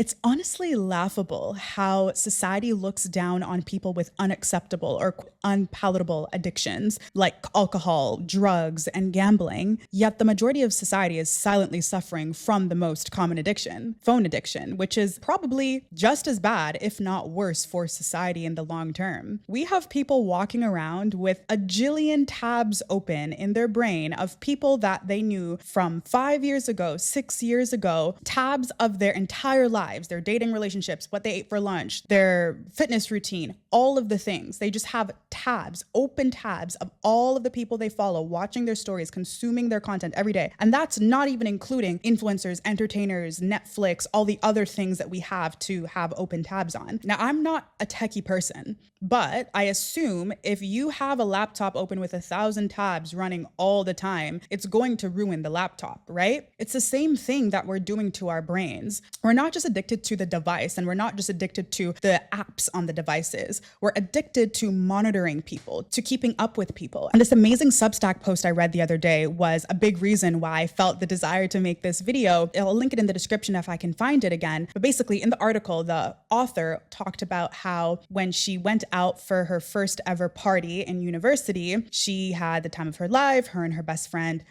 It's honestly laughable how society looks down on people with unacceptable or unpalatable addictions like alcohol, drugs, and gambling. Yet the majority of society is silently suffering from the most common addiction, phone addiction, which is probably just as bad, if not worse, for society in the long term. We have people walking around with a jillion tabs open in their brain of people that they knew from 5 years ago, 6 years ago, tabs of their entire lives, their dating relationships, what they ate for lunch, their fitness routine, all of the things. They just have tabs, open tabs of all of the people they follow, watching their stories, consuming their content every day. And that's not even including influencers, entertainers, Netflix, all the other things that we have to have open tabs on. Now, I'm not a techie person, but I assume if you have a laptop open with 1,000 tabs running all the time, it's going to ruin the laptop, right? It's the same thing that we're doing to our brains. We're not just addicted to the device, and we're not just addicted to the apps on the devices. We're addicted to monitoring people, to keeping up with people. And this amazing Substack post I read the other day was a big reason why I felt the desire to make this video. I'll link it in the description if I can find it again. But basically, in the article, the author talked about how when she went out for her first ever party in university, she had the time of her life. Her and her best friend,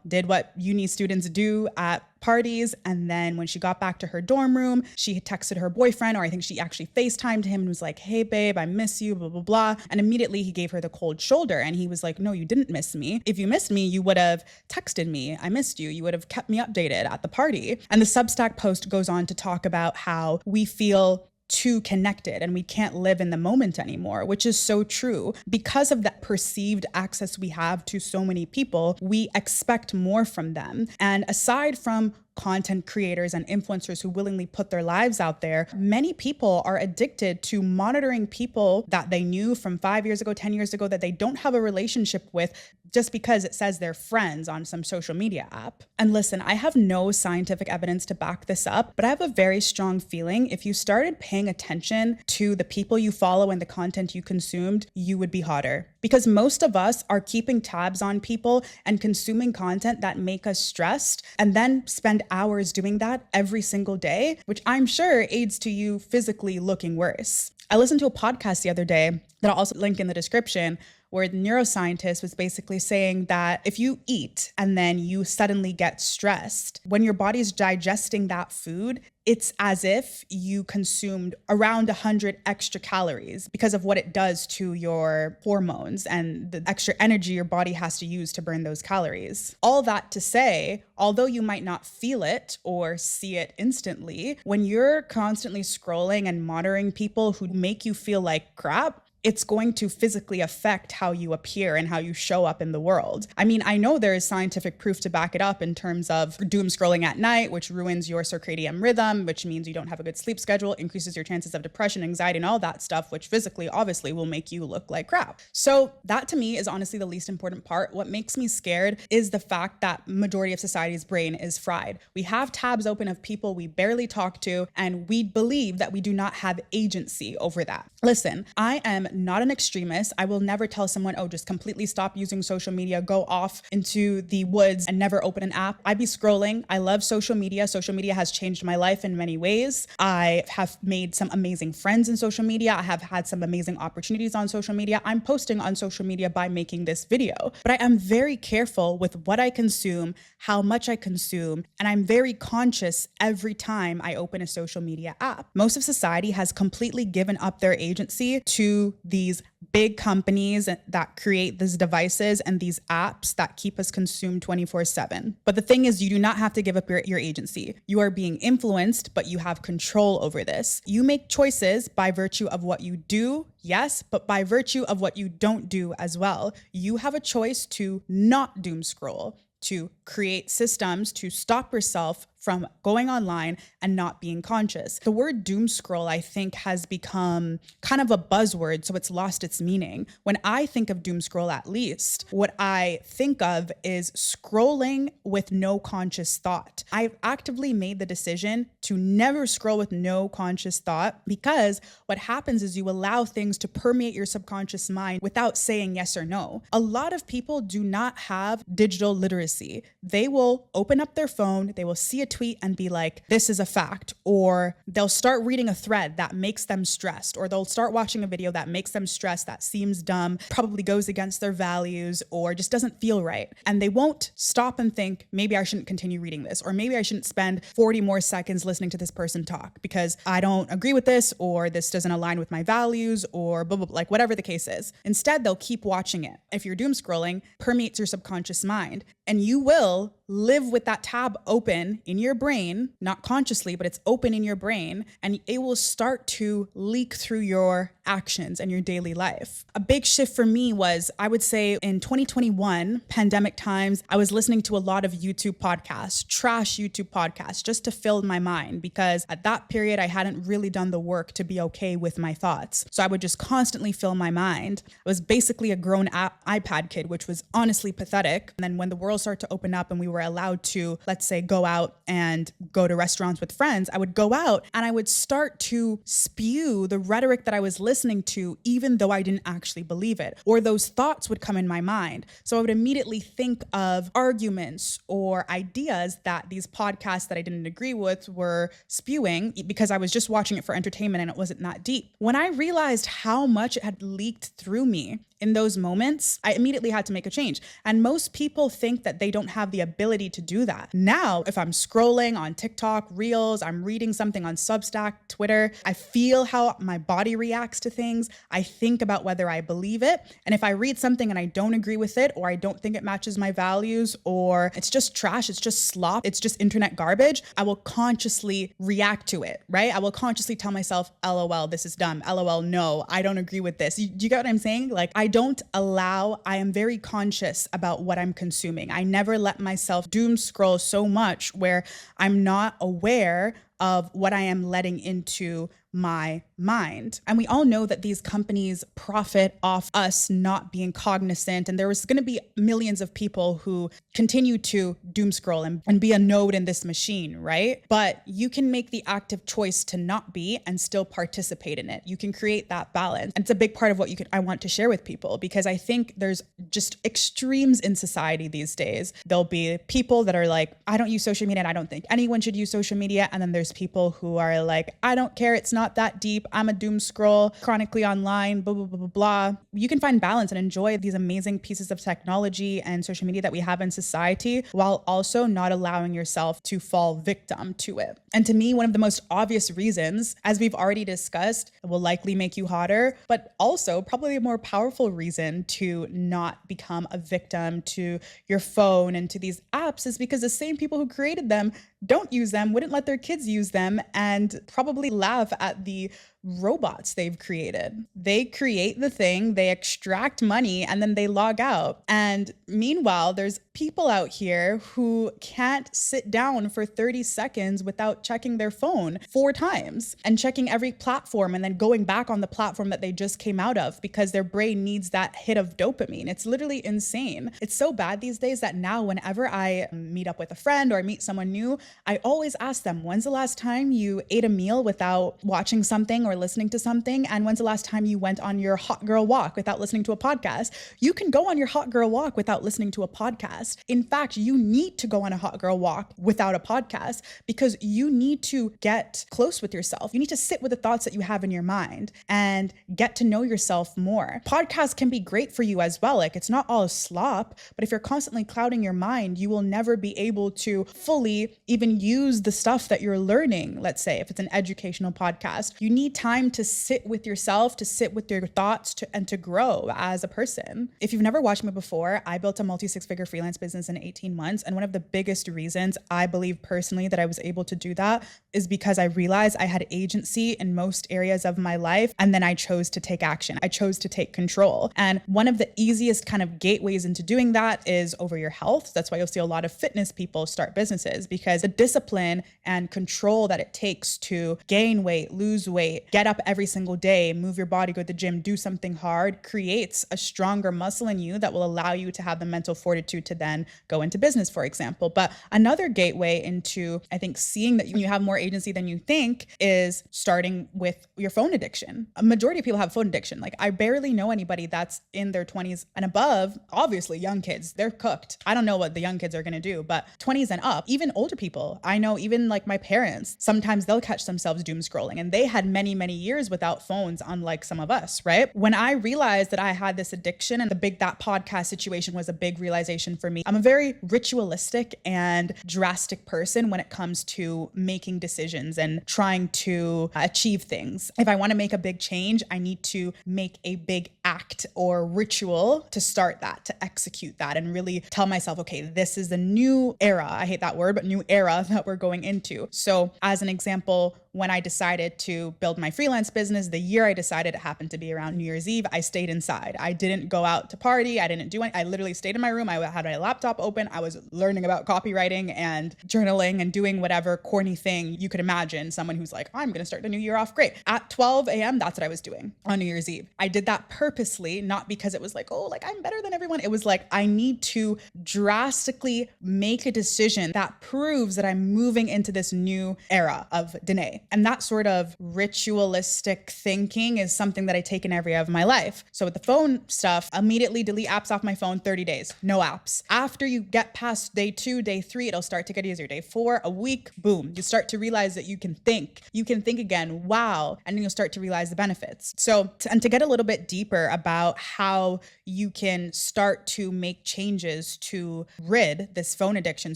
did what uni students do at parties. And then when she got back to her dorm room, she texted her boyfriend, or I think she actually FaceTimed him and was like, "Hey babe, I miss you, blah, blah, blah." And immediately he gave her the cold shoulder and he was like, "No, you didn't miss me. If you missed me, you would have texted me. I missed you. You would have kept me updated at the party." And the Substack post goes on to talk about how we feel too connected and we can't live in the moment anymore, which is so true. Because of that perceived access we have to so many people, we expect more from them. And aside from content creators and influencers who willingly put their lives out there, many people are addicted to monitoring people that they knew from 5 years ago, 10 years ago, that they don't have a relationship with just because it says they're friends on some social media app. And listen, I have no scientific evidence to back this up, but I have a very strong feeling if you started paying attention to the people you follow and the content you consumed, you would be hotter. Because most of us are keeping tabs on people and consuming content that make us stressed, and then spend hours doing that every single day, which I'm sure aids to you physically looking worse. I listened to a podcast the other day that I'll also link in the description, where the neuroscientist was basically saying that if you eat and then you suddenly get stressed, when your body's digesting that food, it's as if you consumed around 100 extra calories because of what it does to your hormones and the extra energy your body has to use to burn those calories. All that to say, although you might not feel it or see it instantly, when you're constantly scrolling and monitoring people who make you feel like crap, it's going to physically affect how you appear and how you show up in the world. I mean, I know there is scientific proof to back it up in terms of doom scrolling at night, which ruins your circadian rhythm, which means you don't have a good sleep schedule, increases your chances of depression, anxiety, and all that stuff, which physically, obviously, will make you look like crap. So that to me is honestly the least important part. What makes me scared is the fact that majority of society's brain is fried. We have tabs open of people we barely talk to, and we believe that we do not have agency over that. Listen, I am not an extremist. I will never tell someone, "Oh, just completely stop using social media, go off into the woods and never open an app." I'd be scrolling. I love social media. Social media has changed my life in many ways. I have made some amazing friends in social media. I have had some amazing opportunities on social media. I'm posting on social media by making this video, but I am very careful with what I consume, how much I consume, and I'm very conscious every time I open a social media app. Most of society has completely given up their agency to these big companies that create these devices and these apps that keep us consumed 24/7. But the thing is, you do not have to give up your agency. You are being influenced, but you have control over this. You make choices by virtue of what you do, yes, but by virtue of what you don't do as well. You have a choice to not doom scroll, to create systems to stop yourself from going online and not being conscious. The word doom scroll, I think, has become kind of a buzzword, so it's lost its meaning. When I think of doom scroll, at least, what I think of is scrolling with no conscious thought. I've actively made the decision to never scroll with no conscious thought, because what happens is you allow things to permeate your subconscious mind without saying yes or no. A lot of people do not have digital literacy. They will open up their phone, they will see a tweet and be like, this is a fact, or they'll start reading a thread that makes them stressed, or they'll start watching a video that makes them stressed, that seems dumb, probably goes against their values, or just doesn't feel right. And they won't stop and think, maybe I shouldn't continue reading this, or maybe I shouldn't spend 40 more seconds listening to this person talk because I don't agree with this, or this doesn't align with my values, or blah, blah, blah, like whatever the case is. Instead, they'll keep watching it. If you're doom scrolling, permeates your subconscious mind, and you will live with that tab open in your brain, not consciously, but it's open in your brain, and it will start to leak through your actions and your daily life. A big shift for me was, I would say in 2021, pandemic times, I was listening to a lot of YouTube podcasts, trash YouTube podcasts, just to fill my mind, because at that period, I hadn't really done the work to be okay with my thoughts. So I would just constantly fill my mind. I was basically a grown iPad kid, which was honestly pathetic. And then when the world started to open up and we were allowed to, let's say, go out and go to restaurants with friends, I would go out and I would start to spew the rhetoric that I was listening to, even though I didn't actually believe it, or those thoughts would come in my mind. So I would immediately think of arguments or ideas that these podcasts that I didn't agree with were spewing, because I was just watching it for entertainment and it wasn't that deep. When I realized how much it had leaked through me in those moments, I immediately had to make a change. And most people think that they don't have the ability to do that. Now, if I'm scrolling on TikTok, Reels, I'm reading something on Substack, Twitter, I feel how my body reacts to things. I think about whether I believe it. And if I read something and I don't agree with it, or I don't think it matches my values, or it's just trash, it's just slop, it's just internet garbage, I will consciously react to it, right? I will consciously tell myself, LOL, this is dumb. LOL, no, I don't agree with this. Do you get what I'm saying? Like, I am very conscious about what I'm consuming. I never let myself doom scroll so much where I'm not aware of what I am letting into my mind. And we all know that these companies profit off us not being cognizant. And there was going to be millions of people who continue to doom scroll and be a node in this machine, right? But you can make the active choice to not be and still participate in it. You can create that balance. And it's a big part of what I want to share with people, because I think there's just extremes in society these days. There'll be people that are like, I don't use social media and I don't think anyone should use social media. And then there's people who are like, I don't care, it's not that deep, I'm a doom scroll, chronically online, blah, blah, blah, blah, blah. You can find balance and enjoy these amazing pieces of technology and social media that we have in society, while also not allowing yourself to fall victim to it. And to me, one of the most obvious reasons, as we've already discussed, will likely make you hotter, but also probably a more powerful reason to not become a victim to your phone and to these apps, is because the same people who created them don't use them, wouldn't let their kids use them, and probably laugh at the robots they've created. They create the thing, they extract money, and then they log out. And meanwhile, there's people out here who can't sit down for 30 seconds without checking their phone 4 times and checking every platform and then going back on the platform that they just came out of, because their brain needs that hit of dopamine. It's literally insane. It's so bad these days that now whenever I meet up with a friend or I meet someone new, I always ask them, when's the last time you ate a meal without watching something or listening to something? And when's the last time you went on your hot girl walk without listening to a podcast? You can go on your hot girl walk without listening to a podcast. In fact, you need to go on a hot girl walk without a podcast, because you need to get close with yourself. You need to sit with the thoughts that you have in your mind and get to know yourself more. Podcasts can be great for you as well. Like, it's not all slop, but if you're constantly clouding your mind, you will never be able to fully even use the stuff that you're learning. Let's say if it's an educational podcast, you need time to sit with yourself, to sit with your thoughts, and to grow as a person. If you've never watched me before, I built a multi-6-figure freelance business in 18 months. And one of the biggest reasons I believe personally that I was able to do that is because I realized I had agency in most areas of my life. And then I chose to take action. I chose to take control. And one of the easiest kind of gateways into doing that is over your health. That's why you'll see a lot of fitness people start businesses, because the discipline and control that it takes to gain weight, lose weight, get up every single day, move your body, go to the gym, do something hard, creates a stronger muscle in you that will allow you to have the mental fortitude to then go into business, for example. But another gateway into, I think, seeing that you have more agency than you think is starting with your phone addiction. A majority of people have phone addiction. Like, I barely know anybody that's in their 20s and above. Obviously, young kids, they're cooked. I don't know what the young kids are going to do, but 20s and up, even older people, people. I know even like my parents, sometimes they'll catch themselves doom scrolling, and they had many, many years without phones, unlike some of us, right? When I realized that I had this addiction, and that podcast situation was a big realization for me. I'm a very ritualistic and drastic person when it comes to making decisions and trying to achieve things. If I want to make a big change, I need to make a big act or ritual to start that, to execute that, and really tell myself, okay, this is the new era. I hate that word, but new era that we're going into. So as an example, when I decided to build my freelance business, the year I decided, it happened to be around New Year's Eve, I stayed inside. I didn't go out to party. I didn't do anything. I literally stayed in my room. I had my laptop open. I was learning about copywriting and journaling and doing whatever corny thing you could imagine. Someone who's like, I'm going to start the new year off great. At 12 a.m., that's what I was doing on New Year's Eve. I did that purposely, not because it was like, oh, like I'm better than everyone. It was like, I need to drastically make a decision that proves that I'm moving into this new era of Danae. And that sort of ritualistic thinking is something that I take in every area of my life. So with the phone stuff, immediately delete apps off my phone, 30 days, no apps. After you get past day 2, day 3, it'll start to get easier. Day 4, a week, boom, you start to realize that you can think again, wow. And then you'll start to realize the benefits. So, to get a little bit deeper about how you can start to make changes to rid this phone addiction,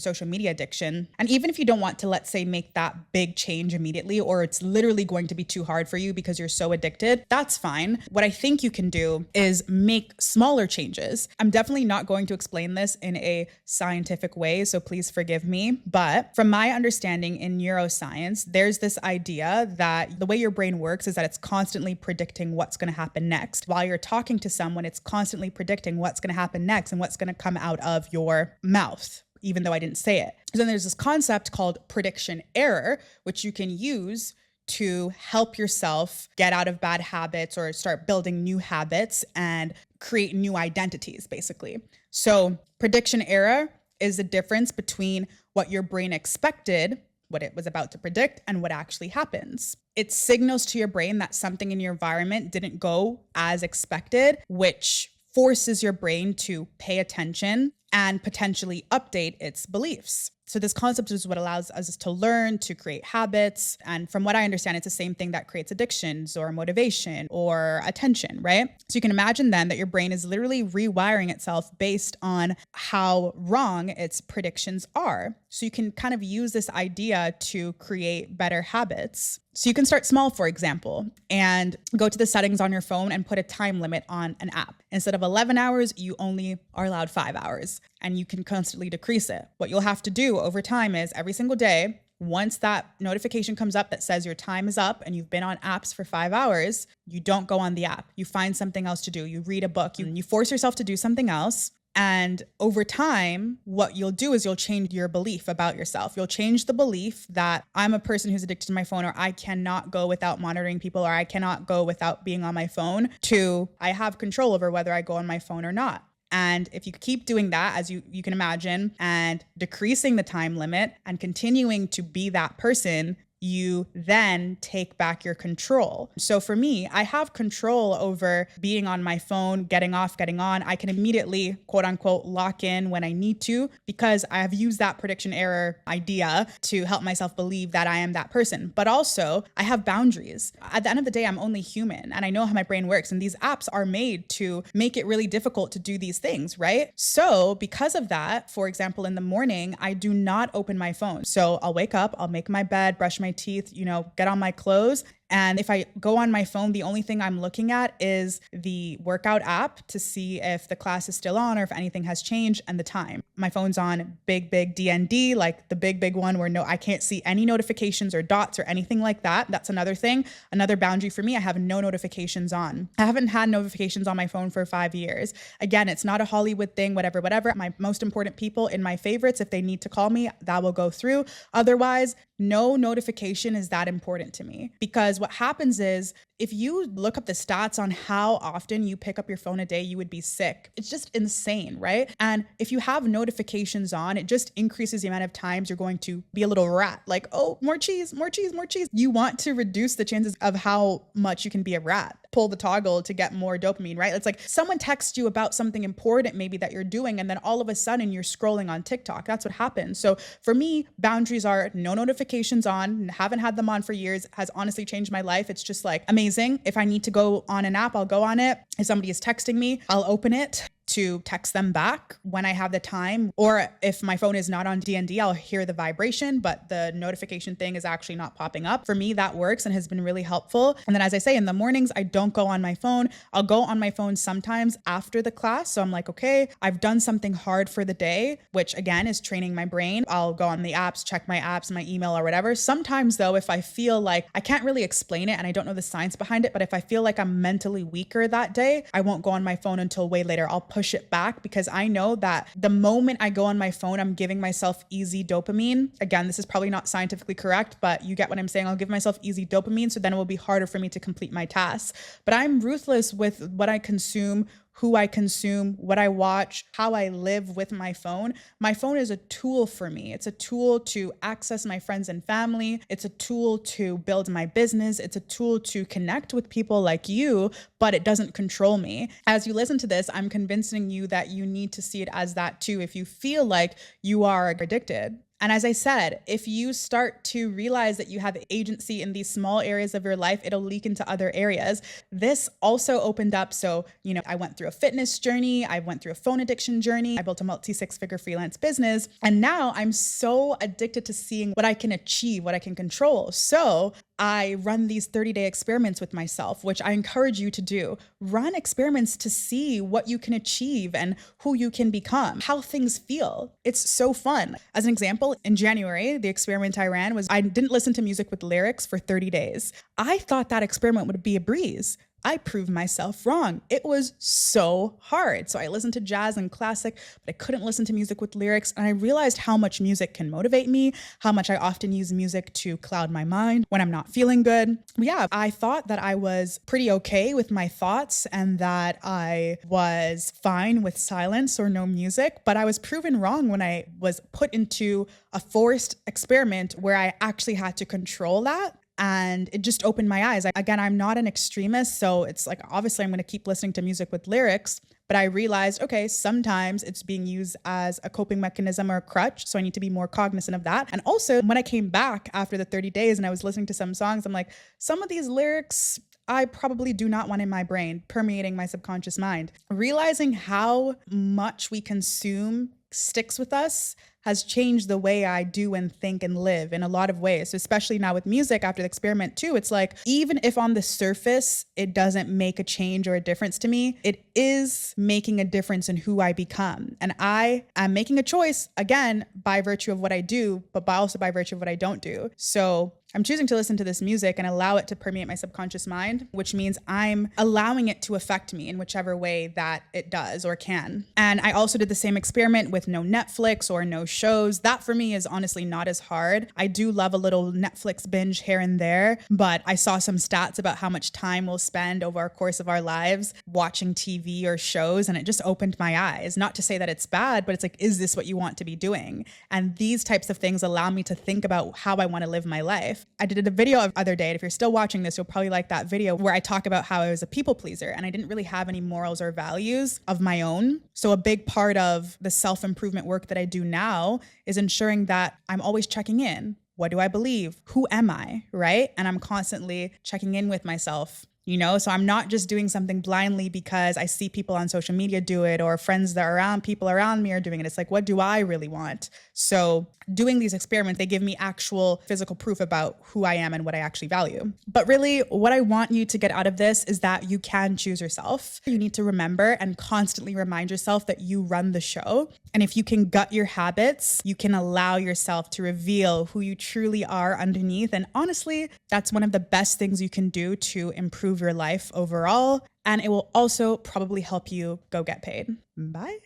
social media addiction. And even if you don't want to, let's say, make that big change immediately, or it's literally going to be too hard for you because you're so addicted, that's fine. What I think you can do is make smaller changes. I'm definitely not going to explain this in a scientific way, so please forgive me. But from my understanding in neuroscience, there's this idea that the way your brain works is that it's constantly predicting what's going to happen next. While you're talking to someone, it's constantly predicting what's going to happen next and what's going to come out of your mouth, even though I didn't say it. So then there's this concept called prediction error, which you can use to help yourself get out of bad habits or start building new habits and create new identities, basically. So prediction error is the difference between what your brain expected, what it was about to predict, and what actually happens. It signals to your brain that something in your environment didn't go as expected, which forces your brain to pay attention and potentially update its beliefs. So this concept is what allows us to learn, to create habits. And from what I understand, it's the same thing that creates addictions or motivation or attention, right? So you can imagine then that your brain is literally rewiring itself based on how wrong its predictions are. So you can kind of use this idea to create better habits. So you can start small, for example, and go to the settings on your phone and put a time limit on an app. Instead of 11 hours, you only are allowed 5 hours, and you can constantly decrease it. What you'll have to do over time is every single day, once that notification comes up that says your time is up and you've been on apps for 5 hours, you don't go on the app. You find something else to do. You read a book. You force yourself to do something else. And over time, what you'll do is you'll change your belief about yourself. You'll change the belief that I'm a person who's addicted to my phone, or I cannot go without monitoring people, or I cannot go without being on my phone, to I have control over whether I go on my phone or not. And if you keep doing that, as you can imagine, and decreasing the time limit and continuing to be that person, you then take back your control. So for me, I have control over being on my phone, getting off, getting on. I can immediately, quote unquote, lock in when I need to, because I have used that prediction error idea to help myself believe that I am that person. But also, I have boundaries. At the end of the day, I'm only human, and I know how my brain works. And these apps are made to make it really difficult to do these things, right? So because of that, for example, in the morning, I do not open my phone. So I'll wake up, I'll make my bed, brush my teeth, get on my clothes. And if I go on my phone, the only thing I'm looking at is the workout app to see if the class is still on or if anything has changed, and the time. My phone's on big DND, like the big one where I can't see any notifications or dots or anything like that. That's another thing. Another boundary for me, I have no notifications on. I haven't had notifications on my phone for 5 years. Again, it's not a Hollywood thing, whatever. My most important people in my favorites, if they need to call me, that will go through. Otherwise, no notification is that important to me, because what happens is If you look up the stats on how often you pick up your phone a day, you would be sick. It's just insane, right? And if you have notifications on, it just increases the amount of times you're going to be a little rat, like, oh, more cheese, more cheese, more cheese. You want to reduce the chances of how much you can be a rat. Pull the toggle to get more dopamine, right? It's like someone texts you about something important maybe that you're doing, and then all of a sudden you're scrolling on TikTok. That's what happens. So for me, boundaries are no notifications on, haven't had them on for years, has honestly changed my life. It's just like amazing. If I need to go on an app, I'll go on it. If somebody is texting me, I'll open it to text them back when I have the time. Or if my phone is not on DND, I'll hear the vibration, but the notification thing is actually not popping up. For me, that works and has been really helpful. And then as I say, in the mornings, I don't go on my phone. I'll go on my phone sometimes after the class. So I'm like, okay, I've done something hard for the day, which again is training my brain. I'll go on the apps, check my apps, my email or whatever. Sometimes though, if I feel like I can't really explain it and I don't know the science behind it, but if I feel like I'm mentally weaker that day, I won't go on my phone until way later. I'll push it back because I know that the moment I go on my phone, I'm giving myself easy dopamine. Again, this is probably not scientifically correct, but you get what I'm saying. I'll give myself easy dopamine, so then it will be harder for me to complete my tasks. But I'm ruthless with what I consume, who I consume, what I watch, how I live with my phone. My phone is a tool for me. It's a tool to access my friends and family. It's a tool to build my business. It's a tool to connect with people like you, but it doesn't control me. As you listen to this, I'm convincing you that you need to see it as that too if you feel like you are addicted. And as I said, if you start to realize that you have agency in these small areas of your life, it'll leak into other areas. This also opened up. So, I went through a fitness journey. I went through a phone addiction journey. I built a multi-6-figure freelance business. And now I'm so addicted to seeing what I can achieve, what I can control. So I run these 30-day experiments with myself, which I encourage you to do. Run experiments to see what you can achieve and who you can become, how things feel. It's so fun. As an example, in January, the experiment I ran was I didn't listen to music with lyrics for 30 days. I thought that experiment would be a breeze. I proved myself wrong. It was so hard. So I listened to jazz and classic, but I couldn't listen to music with lyrics. And I realized how much music can motivate me, how much I often use music to cloud my mind when I'm not feeling good. Yeah, I thought that I was pretty okay with my thoughts and that I was fine with silence or no music, but I was proven wrong when I was put into a forced experiment where I actually had to control that. And it just opened my eyes. Again, I'm not an extremist, so it's like, obviously I'm going to keep listening to music with lyrics, but I realized, okay, sometimes it's being used as a coping mechanism or a crutch, so I need to be more cognizant of that. And also, when I came back after the 30 days and I was listening to some songs, I'm like, some of these lyrics I probably do not want in my brain, permeating my subconscious mind. Realizing how much we consume sticks with us has changed the way I do and think and live in a lot of ways, especially now with music after the experiment too. It's like, even if on the surface, it doesn't make a change or a difference to me, it is making a difference in who I become. And I am making a choice, again, by virtue of what I do, but also by virtue of what I don't do. So I'm choosing to listen to this music and allow it to permeate my subconscious mind, which means I'm allowing it to affect me in whichever way that it does or can. And I also did the same experiment with no Netflix or no shows. That for me is honestly not as hard. I do love a little Netflix binge here and there, but I saw some stats about how much time we'll spend over our course of our lives watching TV or shows, and it just opened my eyes. Not to say that it's bad, but it's like, is this what you want to be doing? And these types of things allow me to think about how I want to live my life. I did a video the other day, and if you're still watching this, you'll probably like that video where I talk about how I was a people pleaser and I didn't really have any morals or values of my own. So a big part of the self-improvement work that I do now is ensuring that I'm always checking in. What do I believe? Who am I? Right? And I'm constantly checking in with myself. So I'm not just doing something blindly because I see people on social media do it or friends that are around, people around me are doing it. It's like, what do I really want? So doing these experiments, they give me actual physical proof about who I am and what I actually value. But really, what I want you to get out of this is that you can choose yourself. You need to remember and constantly remind yourself that you run the show. And if you can gut your habits, you can allow yourself to reveal who you truly are underneath. And honestly, that's one of the best things you can do to improve your life overall. And it will also probably help you go get paid. Bye.